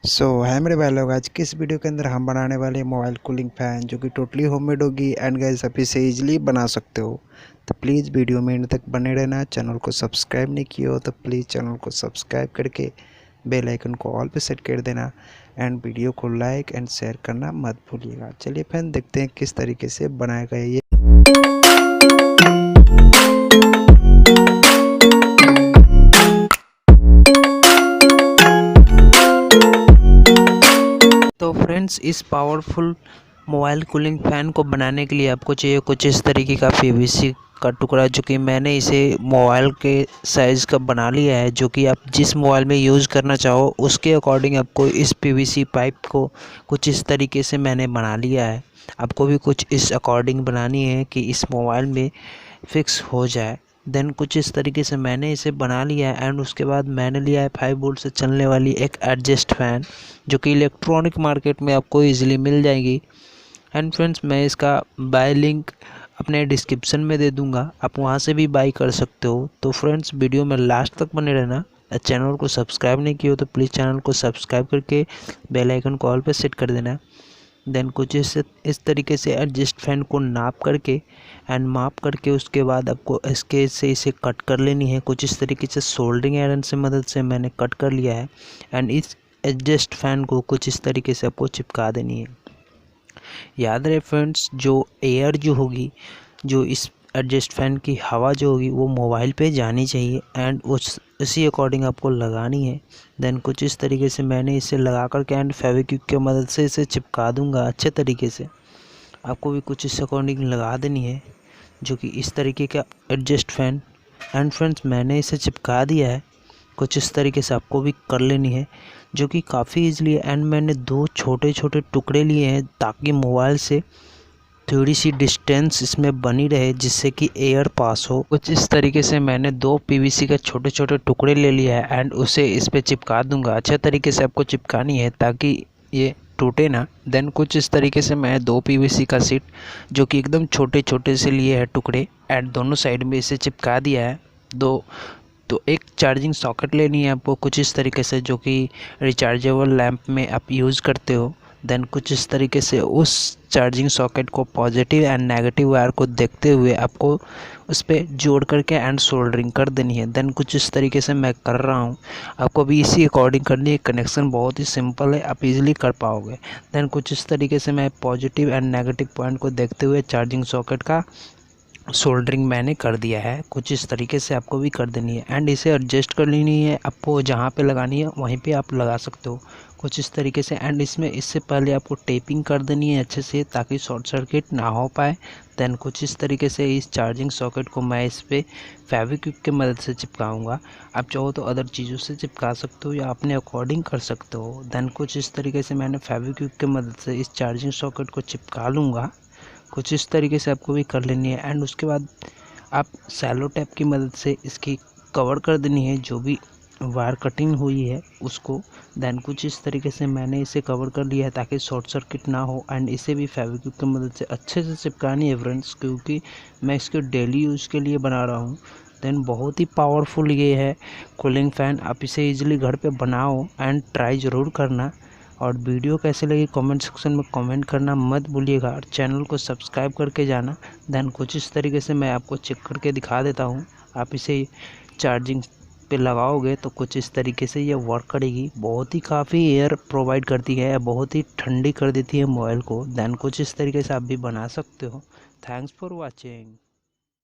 है मेरे भाई लोग, आज की इस वीडियो के अंदर हम बनाने वाले मोबाइल कूलिंग फ़ैन जो कि टोटली होममेड होगी एंड गाइस आप इसे ईजिली बना सकते हो। तो प्लीज़ वीडियो में एंड तक बने रहना। चैनल को सब्सक्राइब नहीं किया हो तो प्लीज़ चैनल को सब्सक्राइब करके बेल आइकन को ऑल पे सेट कर देना एंड वीडियो को लाइक एंड शेयर करना मत भूलिएगा। चलिए फ्रेंड, देखते हैं किस तरीके से बनाया गया ये। तो फ्रेंड्स, इस पावरफुल मोबाइल कूलिंग फ़ैन को बनाने के लिए आपको चाहिए कुछ इस तरीके का पीवीसी का टुकड़ा, जो कि मैंने इसे मोबाइल के साइज़ का बना लिया है। जो कि आप जिस मोबाइल में यूज़ करना चाहो उसके अकॉर्डिंग आपको इस पीवीसी पाइप को कुछ इस तरीके से मैंने बना लिया है। आपको भी कुछ इस अकॉर्डिंग बनानी है कि इस मोबाइल में फ़िक्स हो जाए। देन कुछ इस तरीके से मैंने इसे बना लिया है एंड उसके बाद मैंने लिया है 5 वोल्ट से चलने वाली एक एडजस्ट फ़ैन, जो कि इलेक्ट्रॉनिक मार्केट में आपको ईजिली मिल जाएगी। एंड फ्रेंड्स, मैं इसका बाय लिंक अपने डिस्क्रिप्शन में दे दूंगा, आप वहां से भी बाय कर सकते हो। तो फ्रेंड्स, वीडियो में लास्ट तक बने रहना। चैनल को सब्सक्राइब नहीं किया हो तो प्लीज़ चैनल को सब्सक्राइब करके बेल आइकन को ऑल पे सेट कर देना। देन कुछ इस तरीके से एडजस्ट फैन को नाप करके एंड माप करके उसके बाद आपको इसके से इसे कट कर लेनी है। कुछ इस तरीके से सोल्डरिंग आयरन से मदद से मैंने कट कर लिया है एंड इस एडजस्ट फैन को कुछ इस तरीके से आपको चिपका देनी है। याद रहे फ्रेंड्स, जो एयर जो होगी, जो इस एडजस्ट फैन की हवा जो होगी वो मोबाइल पे जानी चाहिए एंड उसी अकॉर्डिंग आपको लगानी है। देन कुछ इस तरीके से मैंने इसे लगा कर के एंड फेविक्विक की मदद से इसे चिपका दूंगा अच्छे तरीके से। आपको भी कुछ इस अकॉर्डिंग लगा देनी है, जो कि इस तरीके का एडजस्ट फैन। एंड फ्रेंड्स, मैंने इसे चिपका दिया है। कुछ इस तरीके से आपको भी कर लेनी है, जो कि काफ़ी ईजिली है। एंड मैंने 2 छोटे छोटे टुकड़े लिए हैं ताकि मोबाइल से थोड़ी सी डिस्टेंस इसमें बनी रहे, जिससे कि एयर पास हो। कुछ इस तरीके से मैंने 2 पीवीसी के छोटे छोटे टुकड़े ले लिया है एंड उसे इस पे चिपका दूंगा। अच्छे तरीके से आपको चिपकानी है ताकि ये टूटे ना। देन कुछ इस तरीके से मैं 2 पीवीसी का सीट, जो कि एकदम छोटे छोटे से लिए है टुकड़े, एंड दोनों साइड में इसे चिपका दिया है। तो एक चार्जिंग सॉकेट लेनी है आपको कुछ इस तरीके से, जो कि रिचार्जेबल लैंप में आप यूज़ करते हो। देन कुछ इस तरीके से उस चार्जिंग सॉकेट को पॉजिटिव एंड नेगेटिव वायर को देखते हुए आपको उस पर जोड़ करके एंड सोल्डरिंग कर देनी है। देन कुछ इस तरीके से मैं कर रहा हूँ, आपको भी इसी अकॉर्डिंग करनी है। कनेक्शन बहुत ही सिंपल है, आप इजीली कर पाओगे। देन कुछ इस तरीके से मैं पॉजिटिव एंड नेगेटिव पॉइंट को देखते हुए चार्जिंग सॉकेट का सोल्डरिंग मैंने कर दिया है। कुछ इस तरीके से आपको भी कर देनी है एंड इसे एडजस्ट कर लेनी है। आपको जहाँ पे लगानी है वहीं पे आप लगा सकते हो कुछ इस तरीके से। एंड इससे पहले आपको टेपिंग कर देनी है अच्छे से, ताकि शॉर्ट सर्किट ना हो पाए। देन कुछ इस तरीके से इस चार्जिंग सॉकेट को मैं इस पर फेविक्विक की मदद से चिपकाऊंगा। आप चाहो तो अदर चीज़ों से चिपका सकते हो या अपने अकॉर्डिंग कर सकते हो। देन कुछ इस तरीके से मैंने फेविक्विक की मदद से इस चार्जिंग सॉकेट को चिपका लूँगा। कुछ इस तरीके से आपको भी कर लेनी है एंड उसके बाद आप सैलो टेप की मदद से इसकी कवर कर देनी है, जो भी वायर कटिंग हुई है उसको। देन कुछ इस तरीके से मैंने इसे कवर कर लिया है ताकि शॉर्ट सर्किट ना हो। एंड इसे भी फेविक्विक की मदद से अच्छे से चिपकानी है फ्रेंड्स, क्योंकि मैं इसके डेली यूज़ के लिए बना रहा हूँ। देन बहुत ही पावरफुल ये है कूलिंग फ़ैन, आप इसे ईजिली घर पे बनाओ एंड ट्राई ज़रूर करना। और वीडियो कैसे लगी कमेंट सेक्शन में कमेंट करना मत भूलिएगा और चैनल को सब्सक्राइब करके जाना। देन कुछ इस तरीके से मैं आपको चेक करके दिखा देता हूँ। आप इसे चार्जिंग पे लगाओगे तो कुछ इस तरीके से ये वर्क करेगी। बहुत ही काफ़ी एयर प्रोवाइड करती है, बहुत ही ठंडी कर देती है मोबाइल को। देन कुछ इस तरीके से आप भी बना सकते हो। Thanks for watching.